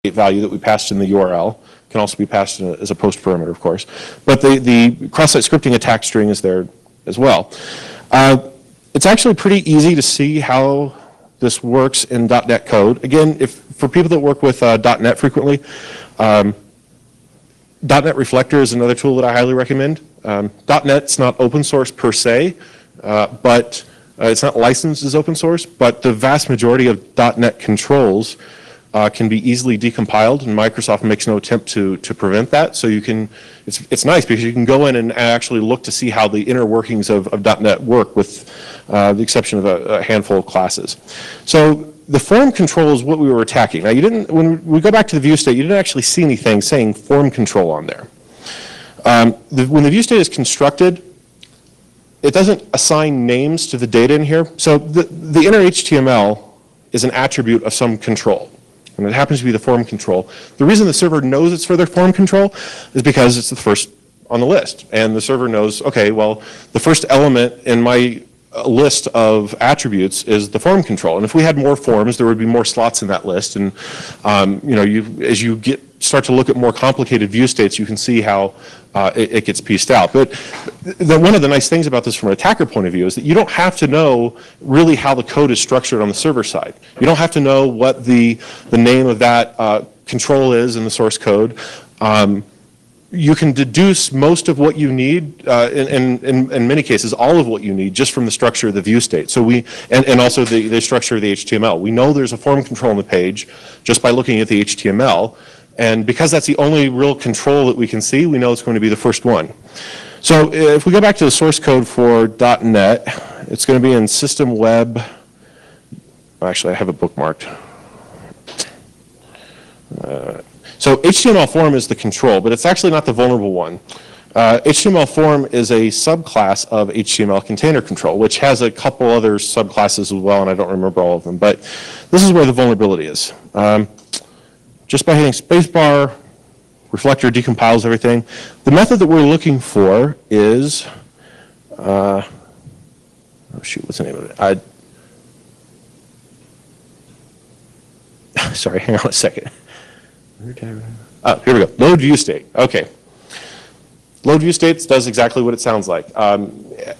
value that we passed in the URL. Can also be passed as a post parameter, of course. But the cross-site scripting attack string is there as well. It's actually pretty easy to see how this works in .NET code. Again, for people that work with .NET frequently, .NET Reflector is another tool that I highly recommend. .NET's not open source per se, but it's not licensed as open source, but the vast majority of .NET controls can be easily decompiled, and Microsoft makes no attempt to prevent that. So you can, it's nice because you can go in and actually look to see how the inner workings of .NET work, with the exception of a handful of classes. So the form control is what we were attacking. Now, you didn't, when we go back to the view state, you didn't actually see anything saying form control on there. When the view state is constructed, it doesn't assign names to the data in here. So the inner HTML is an attribute of some control, and it happens to be the form control. The reason the server knows it's for their form control is because it's the first on the list, and the server knows, okay, well, the first element in my list of attributes is the form control, and if we had more forms, there would be more slots in that list. And you know, as you start to look at more complicated view states, you can see how it gets pieced out. But one of the nice things about this from an attacker point of view is that you don't have to know really how the code is structured on the server side. You don't have to know what the name of that control is in the source code. You can deduce most of what you need, in many cases, all of what you need, just from the structure of the view state. So and also the structure of the HTML. We know there's a form control on the page just by looking at the HTML. And because that's the only real control that we can see, we know it's going to be the first one. So if we go back to the source code for .NET, it's going to be in System Web. Actually, I have it bookmarked. So HTML form is the control, but it's actually not the vulnerable one. HTML form is a subclass of HTML container control, which has a couple other subclasses as well, and I don't remember all of them. But this is where the vulnerability is. Just by hitting spacebar, Reflector decompiles everything. The method that we're looking for is, oh shoot, what's the name of it? Sorry, hang on a second. Here we go, load view state. Okay. Load view states does exactly what it sounds like.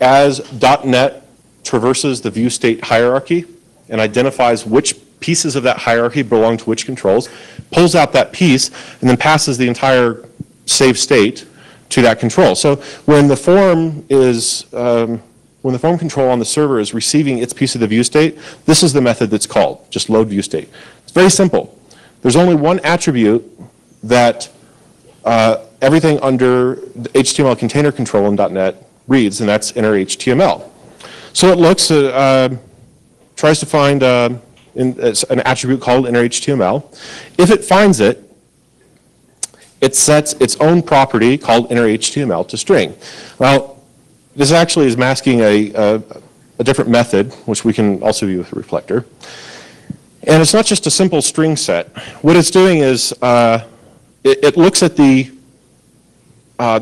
As .NET traverses the view state hierarchy and identifies which pieces of that hierarchy belong to which controls, pulls out that piece, and then passes the entire save state to that control. So when the form is, when the form control on the server is receiving its piece of the view state, this is the method that's called, just load view state. It's very simple. There's only one attribute that everything under the HTML container control in .NET reads, and that's inner HTML. So it looks, tries to find an attribute called inner HTML. If it finds it, it sets its own property called inner HTML to string. Well, this actually is masking a different method, which we can also view with Reflector. And it's not just a simple string set. What it's doing is it looks at the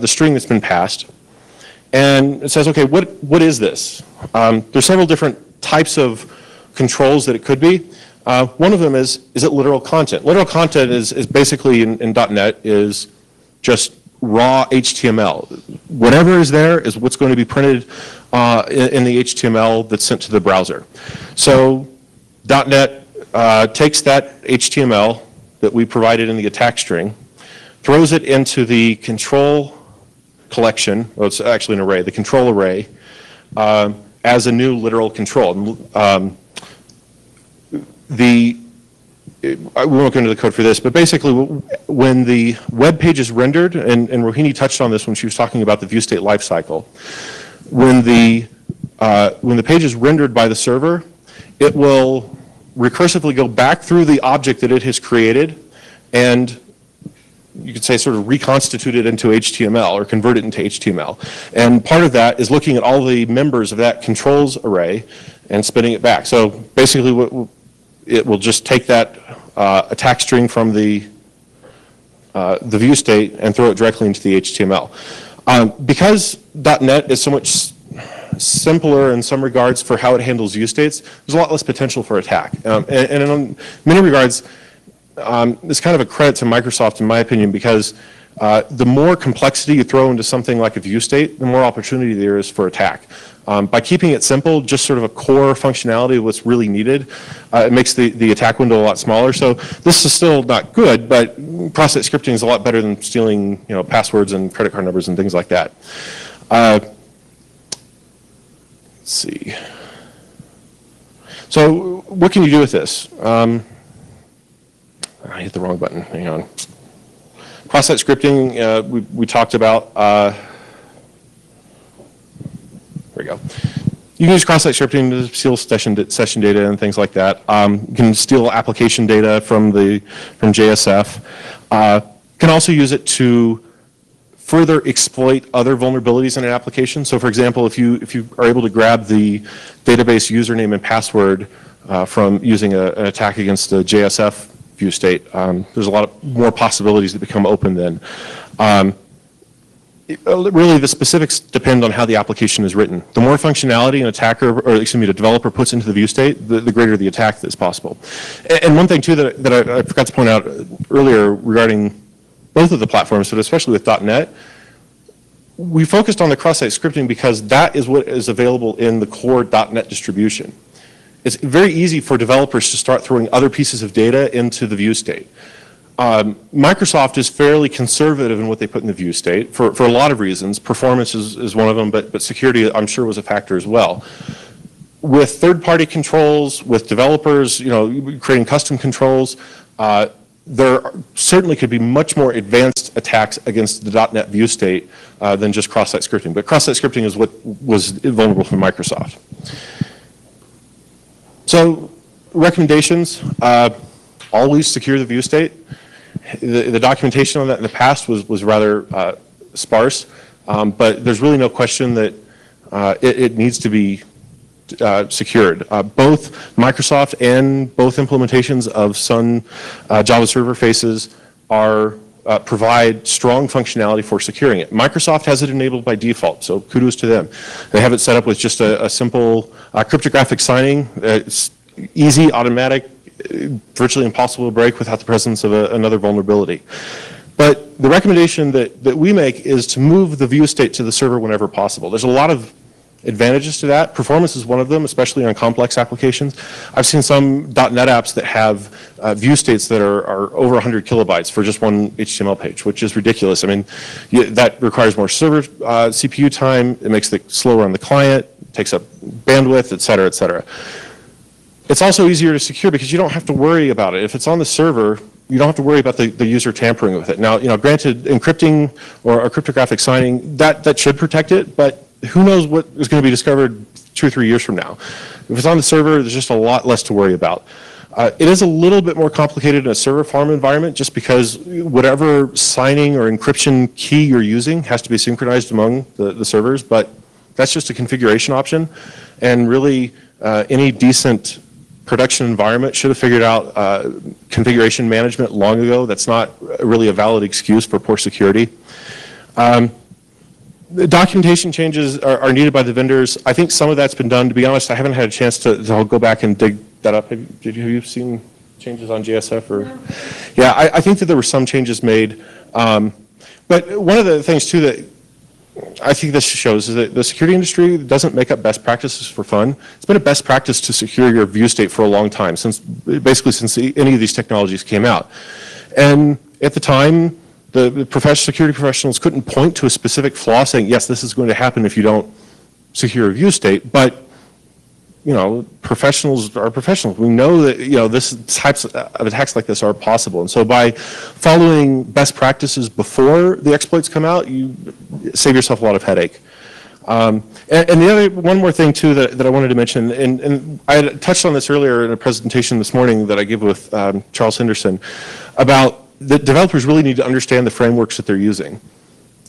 string that's been passed, and it says, okay, what is this? There's several different types of controls that it could be. One of them is it literal content? Literal content is basically in .NET is just raw HTML. Whatever is there is what's going to be printed in the HTML that's sent to the browser. So .NET takes that HTML that we provided in the attack string, throws it into the control collection, well, it's actually an array, the control array, as a new literal control. We won't go into the code for this, but basically when the web page is rendered, and Rohini touched on this when she was talking about the view state lifecycle, when the page is rendered by the server, it will recursively go back through the object that it has created, and you could say sort of reconstitute it into HTML or convert it into HTML. And part of that is looking at all the members of that controls array and spinning it back. So basically it will just take that attack string from the view state and throw it directly into the HTML. Because .NET is so much simpler in some regards for how it handles view states, there's a lot less potential for attack. And in many regards, is kind of a credit to Microsoft, in my opinion, because the more complexity you throw into something like a view state, the more opportunity there is for attack. By keeping it simple, just sort of a core functionality of what's really needed, it makes the attack window a lot smaller. So this is still not good, but cross-site scripting is a lot better than stealing, passwords and credit card numbers and things like that. Let's see. So what can you do with this? I hit the wrong button. Hang on. Cross-site scripting, we talked about. There we go. You can use cross-site scripting to steal session data and things like that. You can steal application data from JSF. Can also use it to further exploit other vulnerabilities in an application. So, for example, if you are able to grab the database username and password from using an attack against the JSF view state, there's a lot more possibilities that become open then. Really, the specifics depend on how the application is written. The more functionality an attacker, or excuse me, the developer puts into the view state, the greater the attack that's possible. And one thing too that I forgot to point out earlier regarding both of the platforms, but especially with .NET, we focused on the cross-site scripting because that is what is available in the core .NET distribution. It's very easy for developers to start throwing other pieces of data into the view state. Microsoft is fairly conservative in what they put in the view state for a lot of reasons. Performance is one of them, but security, I'm sure, was a factor as well. With third-party controls, with developers, creating custom controls, there certainly could be much more advanced attacks against the .NET view state than just cross-site scripting. But cross-site scripting is what was vulnerable for Microsoft. So, recommendations: always secure the view state. The documentation on that in the past was rather sparse, but there's really no question that it needs to be secured. Both Microsoft and both implementations of Sun Java server faces provide strong functionality for securing it. Microsoft has it enabled by default, so kudos to them. They have it set up with just a simple cryptographic signing. It's easy, automatic, virtually impossible to break without the presence of another vulnerability. But the recommendation that we make is to move the view state to the server whenever possible. There's a lot of advantages to that. Performance is one of them, especially on complex applications. I've seen some .NET apps that have view states that are over 100 kilobytes for just one HTML page, which is ridiculous. I mean, that requires more server CPU time. It makes it slower on the client, takes up bandwidth, et cetera, et cetera. It's also easier to secure because you don't have to worry about it. If it's on the server, you don't have to worry about the user tampering with it. Now, granted, encrypting or cryptographic signing, that should protect it, but who knows what is going to be discovered 2 or 3 years from now. If it's on the server, there's just a lot less to worry about. It is a little bit more complicated in a server farm environment just because whatever signing or encryption key you're using has to be synchronized among the servers, but that's just a configuration option. And really, any decent production environment should have figured out configuration management long ago. That's not really a valid excuse for poor security. The documentation changes are needed by the vendors. I think some of that's been done. To be honest, I haven't had a chance to go back and dig that up. Have you seen changes on JSF? Or? No. Yeah, I think that there were some changes made. But one of the things, too, that I think this shows is that the security industry doesn't make up best practices for fun. It's been a best practice to secure your view state for a long time, basically since any of these technologies came out. And at the time, the security professionals couldn't point to a specific flaw saying, yes, this is going to happen if you don't secure a view state, but professionals are professionals. We know that this types of attacks like this are possible, and so by following best practices before the exploits come out, you save yourself a lot of headache. And one more thing too that I wanted to mention, and I had touched on this earlier in a presentation this morning that I gave with Charles Henderson, about the developers really need to understand the frameworks that they're using.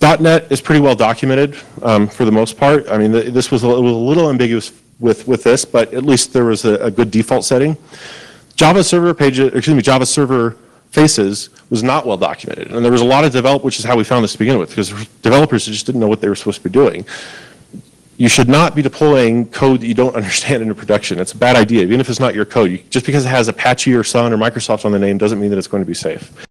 .NET is pretty well documented for the most part. I mean, this was a little ambiguous with this, but at least there was a good default setting. Java server faces was not well documented, and there was a lot of which is how we found this to begin with, because developers just didn't know what they were supposed to be doing. You should not be deploying code that you don't understand into production. It's a bad idea, even if it's not your code. Just because it has Apache or Sun or Microsoft on the name doesn't mean that it's going to be safe.